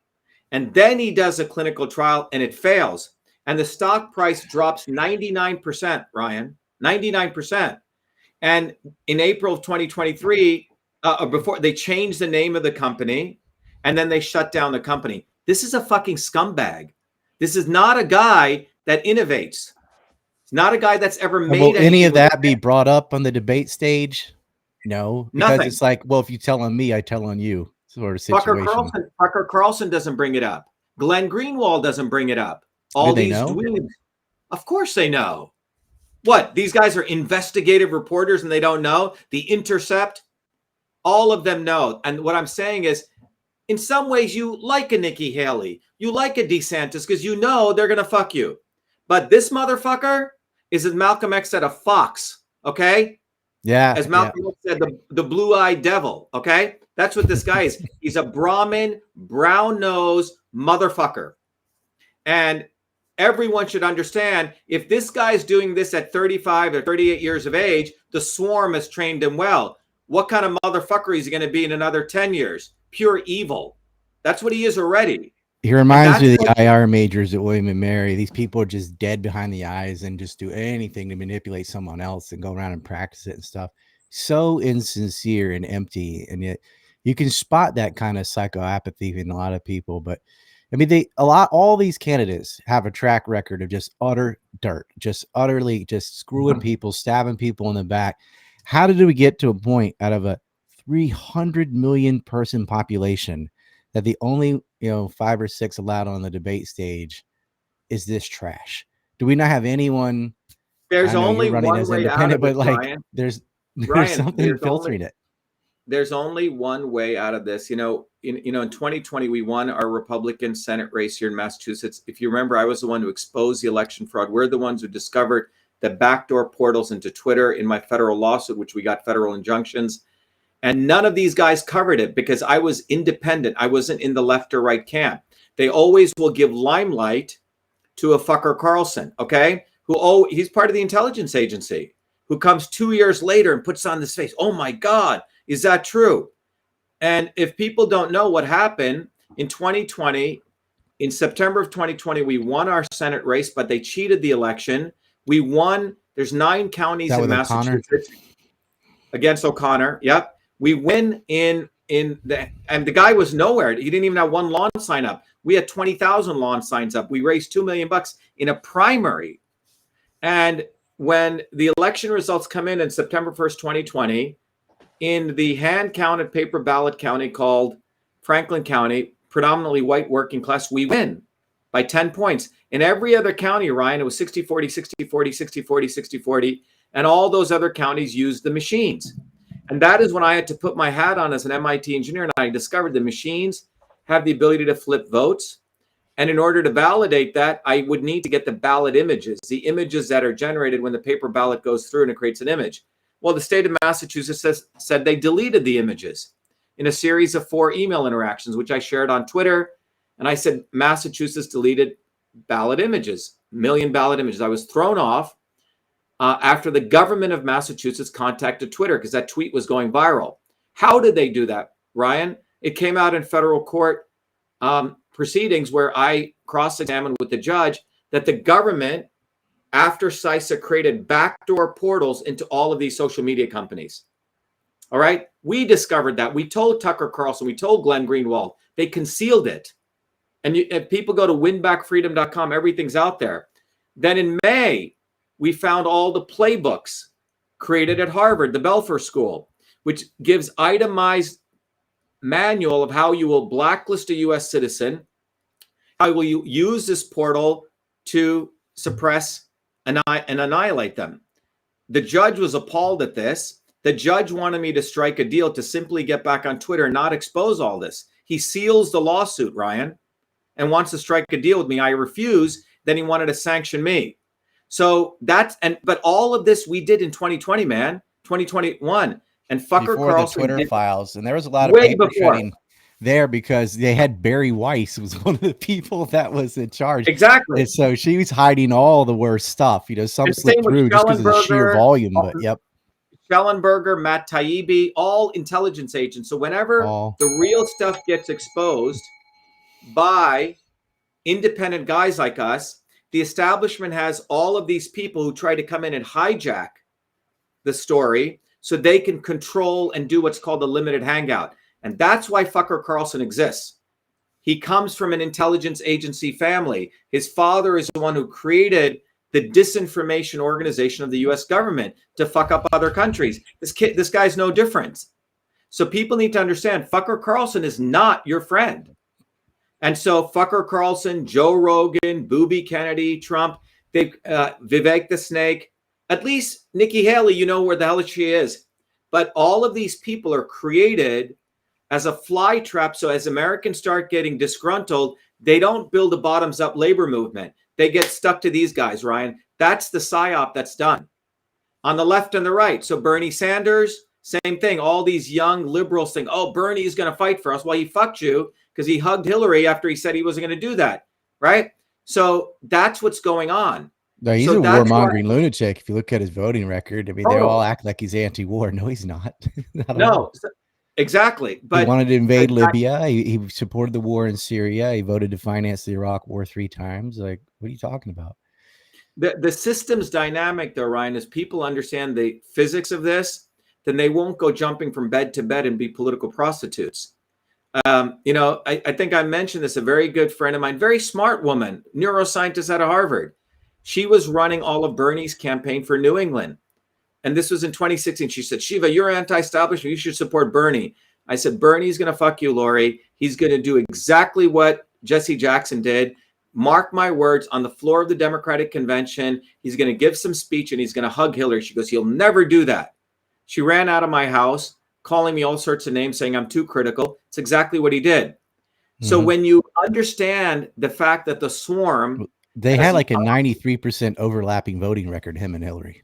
[SPEAKER 2] And then he does a clinical trial and it fails. And the stock price drops 99%, Ryan, 99%. And in April of 2023, before they changed the name of the company and then they shut down the company. This is a fucking scumbag. This is not a guy that innovates. It's not a guy that's ever made
[SPEAKER 1] Will any of that be brought up on the debate stage? No, because nothing. It's like, well, if you tell on me, I tell on you sort of situation.
[SPEAKER 2] Tucker Carlson doesn't bring it up. Glenn Greenwald doesn't bring it up. All these dweebs, of course they know. What? These guys are investigative reporters and they don't know? The Intercept, all of them know. And what I'm saying is, in some ways, you like a Nikki Haley. You like a DeSantis because you know they're going to fuck you. But this motherfucker is, as Malcolm X said, a fox, okay?
[SPEAKER 1] Yeah.
[SPEAKER 2] As Malcolm X said, the blue-eyed devil, okay? That's what this guy is. He's a Brahmin, brown-nosed motherfucker. And everyone should understand, if this guy's doing this at 35 or 38 years of age, the swarm has trained him well. What kind of motherfucker is he going to be in another 10 years? Pure evil. That's what he is already.
[SPEAKER 1] He reminds me of the IR majors at William & Mary. These people are just dead behind the eyes and just do anything to manipulate someone else and go around and practice it and stuff. So insincere and empty. And yet you can spot that kind of psychoapathy in a lot of people. But I mean, all these candidates have a track record of just utter dirt, just utterly just screwing people, stabbing people in the back. How did we get to a point out of a 300 million person population that the only 5 or 6 allowed on the debate stage is this trash? Do we not have anyone?
[SPEAKER 2] There's only one way out of it,
[SPEAKER 1] but like
[SPEAKER 2] Brian.
[SPEAKER 1] there's something filtering it.
[SPEAKER 2] there's only one way out of this. In 2020, we won our Republican Senate race here in Massachusetts. If you remember, I was the one who exposed the election fraud. We're the ones who discovered the backdoor portals into Twitter in my federal lawsuit, which we got federal injunctions. And none of these guys covered it because I was independent. I wasn't in the left or right camp. They always will give limelight to a fucker Carlson, okay? He's part of the intelligence agency, who comes 2 years later and puts on this face. Oh my God, is that true? And if people don't know what happened in 2020, in September of 2020, we won our Senate race, but they cheated the election. We won. There's 9 counties in Massachusetts against O'Connor. Yep. We win and the guy was nowhere. He didn't even have one lawn sign up. We had 20,000 lawn signs up. We raised $2 million in a primary. And when the election results come in September 1st, 2020, in the hand-counted paper ballot county called Franklin County, predominantly white working class, we win by 10 points. In every other county, Ryan, it was 60-40, 60-40, 60-40, 60-40, and all those other counties used the machines. And that is when I had to put my hat on as an MIT engineer, and I discovered the machines have the ability to flip votes. And in order to validate that, I would need to get the ballot images, the images that are generated when the paper ballot goes through and it creates an image. Well, the state of Massachusetts said they deleted the images in a series of 4 email interactions, which I shared on Twitter. And I said, Massachusetts deleted ballot images, million ballot images. I was thrown off after the government of Massachusetts contacted Twitter because that tweet was going viral. How did they do that, Ryan? It came out in federal court proceedings where I cross-examined with the judge that the government, after CISA, created backdoor portals into all of these social media companies. All right? We discovered that. We told Tucker Carlson. We told Glenn Greenwald. They concealed it. And if people go to winbackfreedom.com, everything's out there. Then in May, we found all the playbooks created at Harvard, the Belfer School, which gives itemized manual of how you will blacklist a U.S. citizen, how will you use this portal to suppress and annihilate them. The judge was appalled at this. The judge wanted me to strike a deal to simply get back on Twitter and not expose all this. He seals the lawsuit, Ryan, and wants to strike a deal with me. I refuse. Then he wanted to sanction me. So but all of this we did in 2020, man, 2021. And fucker
[SPEAKER 1] before
[SPEAKER 2] Carlson
[SPEAKER 1] the Twitter files, and there was a lot of
[SPEAKER 2] way
[SPEAKER 1] paper
[SPEAKER 2] before.
[SPEAKER 1] shredding there because they had Barry Weiss was one of the people that was in charge.
[SPEAKER 2] Exactly.
[SPEAKER 1] And so she was hiding all the worst stuff. Some slipped through just because of the sheer volume. But yep.
[SPEAKER 2] Schellenberger, Matt Taibbi, all intelligence agents. So whenever the real stuff gets exposed by independent guys like us, the establishment has all of these people who try to come in and hijack the story so they can control and do what's called a limited hangout. And that's why fucker Carlson exists. He comes from an intelligence agency family. His father is the one who created the disinformation organization of the US government to fuck up other countries. This guy's no different. So people need to understand fucker Carlson is not your friend. And so fucker Carlson, Joe Rogan, Booby Kennedy, Trump, Vivek the Snake, at least Nikki Haley, you know where the hell she is. But all of these people are created as a fly trap. So as Americans start getting disgruntled, they don't build a bottoms-up labor movement. They get stuck to these guys, Ryan. That's the psyop that's done. On the left and the right. So Bernie Sanders, same thing. All these young liberals think, oh, Bernie is going to fight for us. Well, he fucked you because he hugged Hillary after he said he wasn't going to do that, right? So that's what's going on.
[SPEAKER 1] No, he's a warmongering lunatic. If you look at his voting record, I mean, they all act like he's anti-war. No, he's not.
[SPEAKER 2] No, exactly. But
[SPEAKER 1] he wanted to invade Libya. He supported the war in Syria. He voted to finance the Iraq War 3 times. Like, what are you talking about?
[SPEAKER 2] The system's dynamic, though, Ryan, is people understand the physics of this, then they won't go jumping from bed to bed and be political prostitutes. I think I mentioned this. A very good friend of mine, very smart woman, neuroscientist out of Harvard. She was running all of Bernie's campaign for New England. And this was in 2016. She said, Shiva, you're anti-establishment. You should support Bernie. I said, Bernie's going to fuck you, Lori. He's going to do exactly what Jesse Jackson did. Mark my words, on the floor of the Democratic Convention, he's going to give some speech and he's going to hug Hillary. She goes, he'll never do that. She ran out of my house. calling me all sorts of names, saying I'm too critical. It's exactly what he did. So when you understand the fact that the swarm,
[SPEAKER 1] they had like a 93% overlapping voting record, him and Hillary.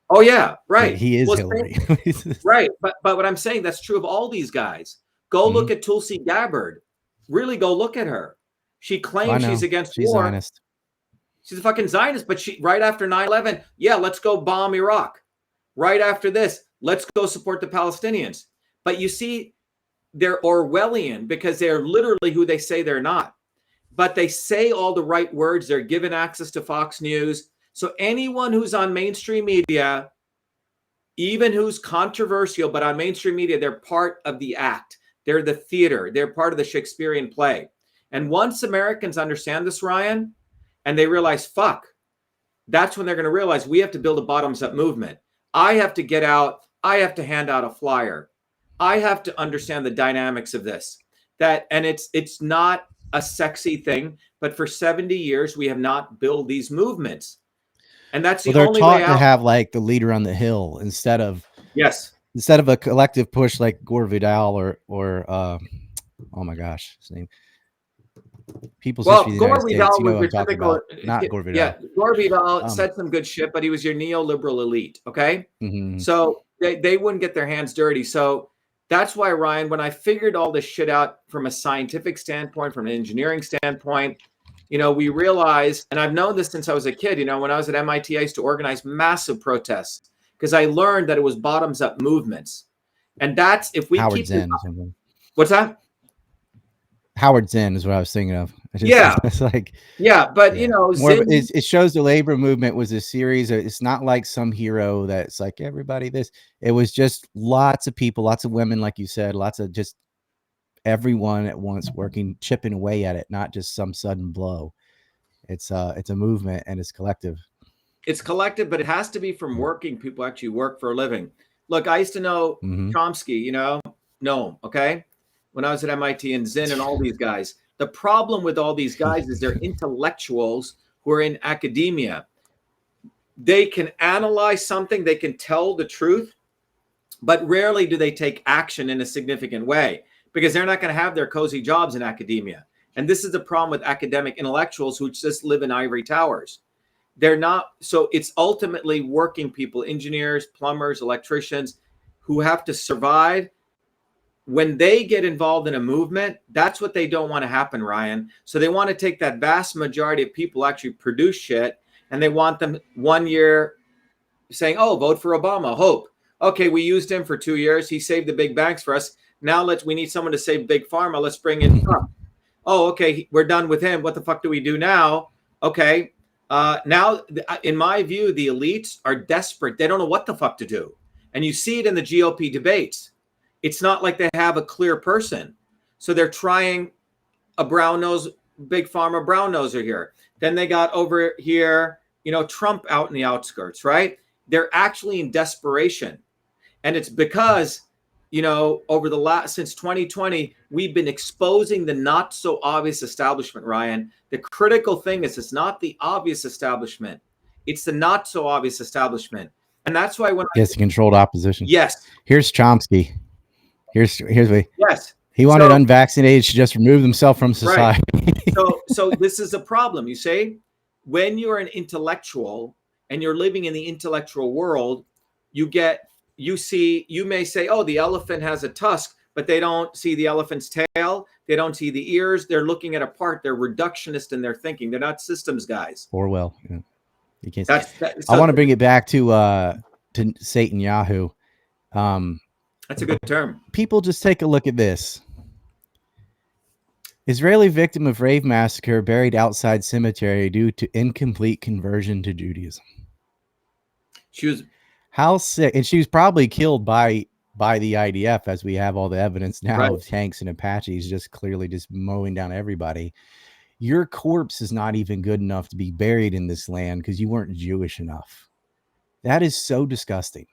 [SPEAKER 2] Oh yeah, right.
[SPEAKER 1] Like he is Hillary.
[SPEAKER 2] Right. But what I'm saying, that's true of all these guys. Go look at Tulsi Gabbard. Really go look at her. She claims she's against war.
[SPEAKER 1] Zionist.
[SPEAKER 2] She's a fucking Zionist, but she right after 9/11, yeah, let's go bomb Iraq. Right after this, let's go support the Palestinians. But you see, they're Orwellian because they're literally who they say they're not. But they say all the right words. They're given access to Fox News. So anyone who's on mainstream media, even who's controversial, but on mainstream media, they're part of the act. They're the theater. They're part of the Shakespearean play. And once Americans understand this, Ryan, and they realize, fuck, that's when they're going to realize we have to build a bottoms-up movement. I have to get out. I have to hand out a flyer. I have to understand the dynamics of this. And it's not a sexy thing, but for 70 years, we have not built these movements. And that's the only way out.
[SPEAKER 1] They're taught to have like the leader on the hill instead of a collective push like Gore Vidal or oh my gosh, his name. People's History of the United States. You know what I'm talking about. Not Gore Vidal.
[SPEAKER 2] Yeah, Gore Vidal said some good shit, but he was your neoliberal elite. Okay, so they wouldn't get their hands dirty. So that's why, Ryan, when I figured all this shit out from a scientific standpoint, from an engineering standpoint, we realized, and I've known this since I was a kid, when I was at MIT, I used to organize massive protests because I learned that it was bottoms up movements. And that's if we
[SPEAKER 1] Howard
[SPEAKER 2] keep
[SPEAKER 1] Zinn.
[SPEAKER 2] What's that?
[SPEAKER 1] Howard Zinn is what I was thinking of. It's like,
[SPEAKER 2] but
[SPEAKER 1] it shows the labor movement was a series. It's not like some hero that's like everybody this. It was just lots of people, lots of women, like you said, lots of just everyone at once working, chipping away at it, not just some sudden blow. It's a movement and it's collective.
[SPEAKER 2] It's collective, but it has to be from working people actually work for a living. Look, I used to know Chomsky, okay? When I was at MIT and Zinn and all these guys. The problem with all these guys is they're intellectuals who are in academia. They can analyze something, they can tell the truth, but rarely do they take action in a significant way because they're not going to have their cozy jobs in academia. And this is the problem with academic intellectuals who just live in ivory towers. They're not. So it's ultimately working people, engineers, plumbers, electricians who have to survive. When they get involved in a movement, that's what they don't want to happen, Ryan. So they want to take that vast majority of people actually produce shit, and they want them 1 year saying, oh, vote for Obama, hope. Okay, we used him for 2 years. He saved the big banks for us. Now we need someone to save big pharma. Let's bring in Trump. Oh, okay, we're done with him. What the fuck do we do now? Okay, now, in my view, the elites are desperate. They don't know what the fuck to do. And you see it in the GOP debates. It's not like they have a clear person. So they're trying a brown nose, big pharma brown noser here. Then they got over here, Trump out in the outskirts, right? They're actually in desperation. And it's because, over since 2020, we've been exposing the not so obvious establishment, Ryan. The critical thing is it's not the obvious establishment. It's the not so obvious establishment. And that's why
[SPEAKER 1] the controlled opposition.
[SPEAKER 2] Yes.
[SPEAKER 1] Here's Chomsky. Here's what he wanted unvaccinated to just remove themselves from society.
[SPEAKER 2] Right. So this is a problem. You say when you're an intellectual and you're living in the intellectual world, you may say, oh, the elephant has a tusk, but they don't see the elephant's tail. They don't see the ears. They're looking at a part. They're reductionist in their thinking. They're not systems guys.
[SPEAKER 1] Orwell. Yeah. You can't. I want to bring it back to Satan Yahoo.
[SPEAKER 2] That's a good term.
[SPEAKER 1] People just take a look at this. Israeli victim of rave massacre buried outside cemetery due to incomplete conversion to Judaism. How sick. And she was probably killed by the IDF, as we have all the evidence now of tanks and Apaches just clearly just mowing down everybody. Your corpse is not even good enough to be buried in this land because you weren't Jewish enough. That is so disgusting.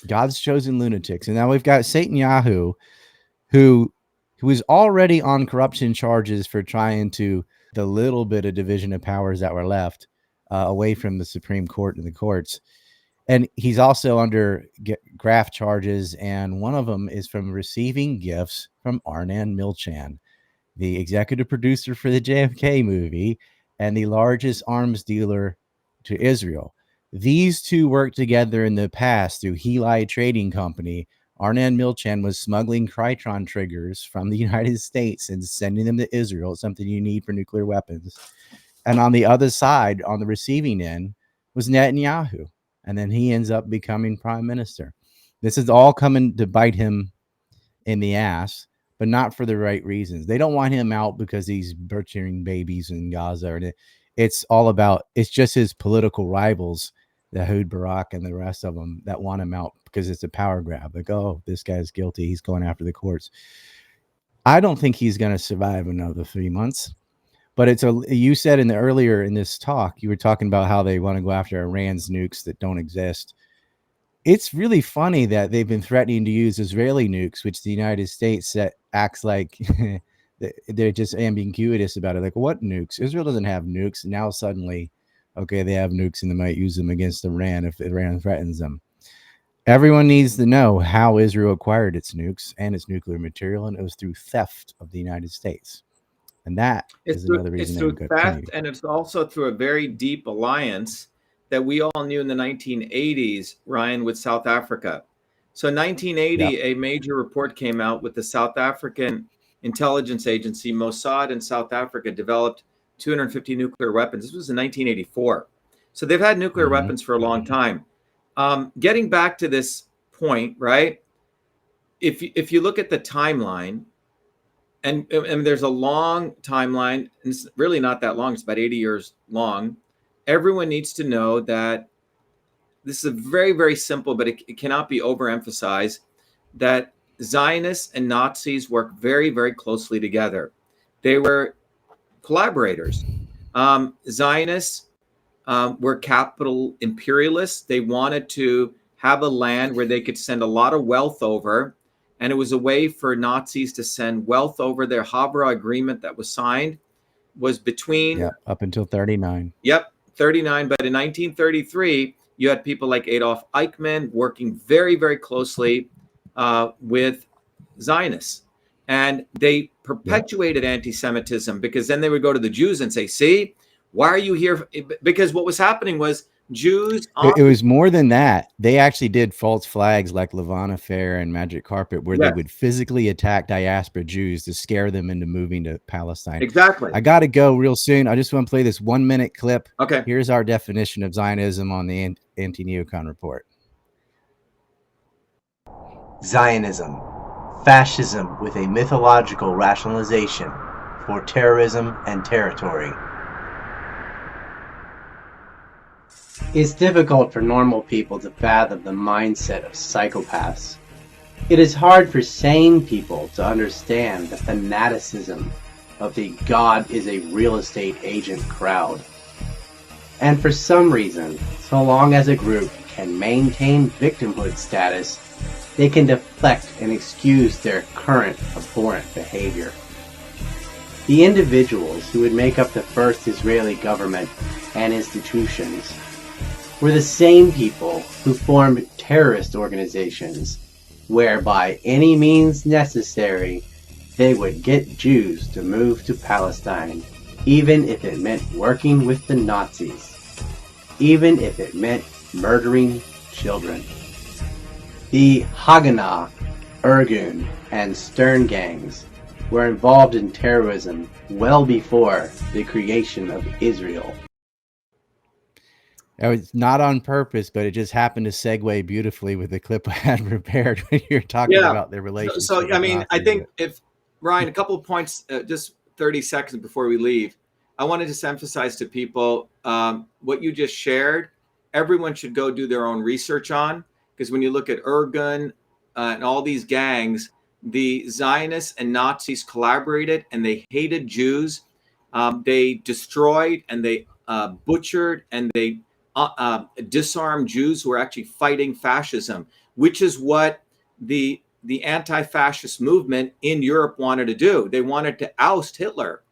[SPEAKER 1] God's chosen lunatics. And now we've got Satan Yahoo, who is already on corruption charges for trying to the little bit of division of powers that were left away from the Supreme Court and the courts. And he's also under graft charges, and one of them is from receiving gifts from Arnan Milchan, the executive producer for the JFK movie and the largest arms dealer to Israel. These two worked together in the past through Heli Trading Company. Arnan Milchan was smuggling Krytron triggers from the United States and sending them to Israel, something you need for nuclear weapons. And on the other side, on the receiving end, was Netanyahu. And then he ends up becoming prime minister. This is all coming to bite him in the ass, but not for the right reasons. They don't want him out because he's butchering babies in Gaza. And it's all about, it's just his political rivals, the Ehud Barak and the rest of them, that want him out because it's a power grab. Like, oh, this guy's guilty. He's going after the courts. I don't think he's going to survive another 3 months. But you said earlier in this talk, you were talking about how they want to go after Iran's nukes that don't exist. It's really funny that they've been threatening to use Israeli nukes, which the United States acts like they're just ambiguous about it. Like, what nukes? Israel doesn't have nukes. Now suddenly, okay, they have nukes and they might use them against Iran if Iran threatens them. Everyone needs to know how Israel acquired its nukes and its nuclear material, and it was through theft of the United States. And that is another reason.
[SPEAKER 2] It's through theft, and it's also through a very deep alliance that we all knew in the 1980s, Ryan, with South Africa. So in 1980, yep, a major report came out with the South African intelligence agency, Mossad in South Africa, developed 250 nuclear weapons. This was in 1984. So they've had nuclear weapons for a long time. Getting back to this point, right? If you look at the timeline, and there's a long timeline, and it's really not that long. It's about 80 years long. Everyone needs to know that this is very, very simple, but it cannot be overemphasized, that Zionists and Nazis work very, very closely together. They were collaborators. Zionists were capital imperialists. They wanted to have a land where they could send a lot of wealth over. And it was a way for Nazis to send wealth over. Their Havre agreement that was signed was between...
[SPEAKER 1] up until 39.
[SPEAKER 2] Yep, 39. But in 1933, you had people like Adolf Eichmann working very, very closely with Zionists. And they perpetuated anti-Semitism, because then they would go to the Jews and say, see, why are you here? Because what was happening was Jews...
[SPEAKER 1] It was more than that. They actually did false flags like Levant Affair and Magic Carpet, where they would physically attack diaspora Jews to scare them into moving to Palestine.
[SPEAKER 2] Exactly.
[SPEAKER 1] I got to go real soon. I just want to play this 1 minute clip.
[SPEAKER 2] Okay.
[SPEAKER 1] Here's our definition of Zionism on the Anti-Neocon Report.
[SPEAKER 3] Zionism, fascism with a mythological rationalization for terrorism and territory. It's difficult for normal people to fathom the mindset of psychopaths. It is hard for sane people to understand the fanaticism of the God is a real estate agent crowd. And for some reason, so long as a group can maintain victimhood status, they can deflect and excuse their current abhorrent behavior. The individuals who would make up the first Israeli government and institutions were the same people who formed terrorist organizations, where by any means necessary, they would get Jews to move to Palestine, even if it meant working with the Nazis, even if it meant murdering children. The Haganah, Irgun, and Stern gangs were involved in terrorism well before the creation of Israel.
[SPEAKER 1] It was not on purpose, but it just happened to segue beautifully with the clip I had prepared when you're talking about their relationship.
[SPEAKER 2] So I mean, I think if, Ryan, a couple of points, just 30 seconds before we leave, I want to just emphasize to people what you just shared. Everyone should go do their own research on, because when you look at Irgun and all these gangs, the Zionists and Nazis collaborated, and they hated Jews. They destroyed and they butchered and they disarmed Jews who were actually fighting fascism, which is what the anti-fascist movement in Europe wanted to do. They wanted to oust Hitler,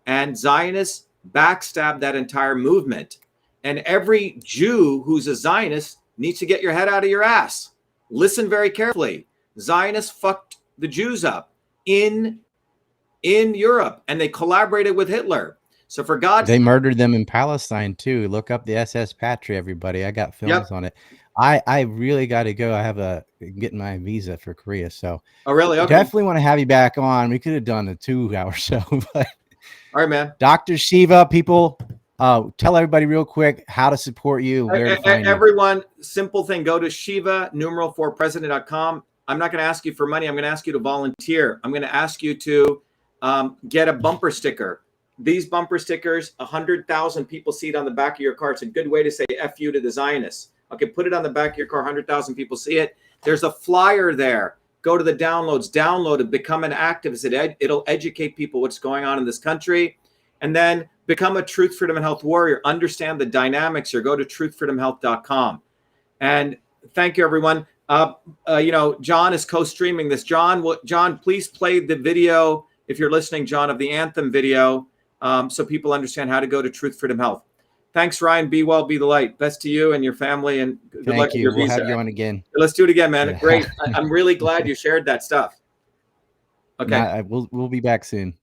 [SPEAKER 2] and Zionists backstabbed that entire movement. And every Jew who's a Zionist needs to get your head out of your ass. Listen very carefully. Zionists fucked the Jews up in Europe, and they collaborated with Hitler. So for God,
[SPEAKER 1] they murdered them in Palestine too. Look up the SS Patria, everybody. I got films on it. I really got to go. I have getting my visa for Korea, so
[SPEAKER 2] oh really? Okay.
[SPEAKER 1] Definitely want to have you back on. We could have done a 2-hour show, but
[SPEAKER 2] all right, man.
[SPEAKER 1] Dr. Shiva, people, tell everybody real quick how to support you. Where to find
[SPEAKER 2] everyone, simple thing. Go to Shiva4president.com. I'm not going to ask you for money. I'm going to ask you to volunteer. I'm going to ask you to get a bumper sticker. These bumper stickers, 100,000 people see it on the back of your car. It's a good way to say F you to the Zionists. Okay, put it on the back of your car. 100,000 people see it. There's a flyer there. Go to the downloads, download it, become an activist. It'll educate people what's going on in this country. And then become a truth, freedom, and health warrior. Understand the dynamics here. Go to truthfreedomhealth.com. And thank you, everyone. John is co-streaming this. John, please play the video, if you're listening, John, of the anthem video, so people understand how to go to Truth, Freedom, Health. Thanks, Ryan. Be well, be the light. Best to you and your family, and good luck with your visa.
[SPEAKER 1] We'll have you on again.
[SPEAKER 2] Let's do it again, man. Yeah. Great. I'm really glad you shared that stuff. Okay.
[SPEAKER 1] We'll be back soon.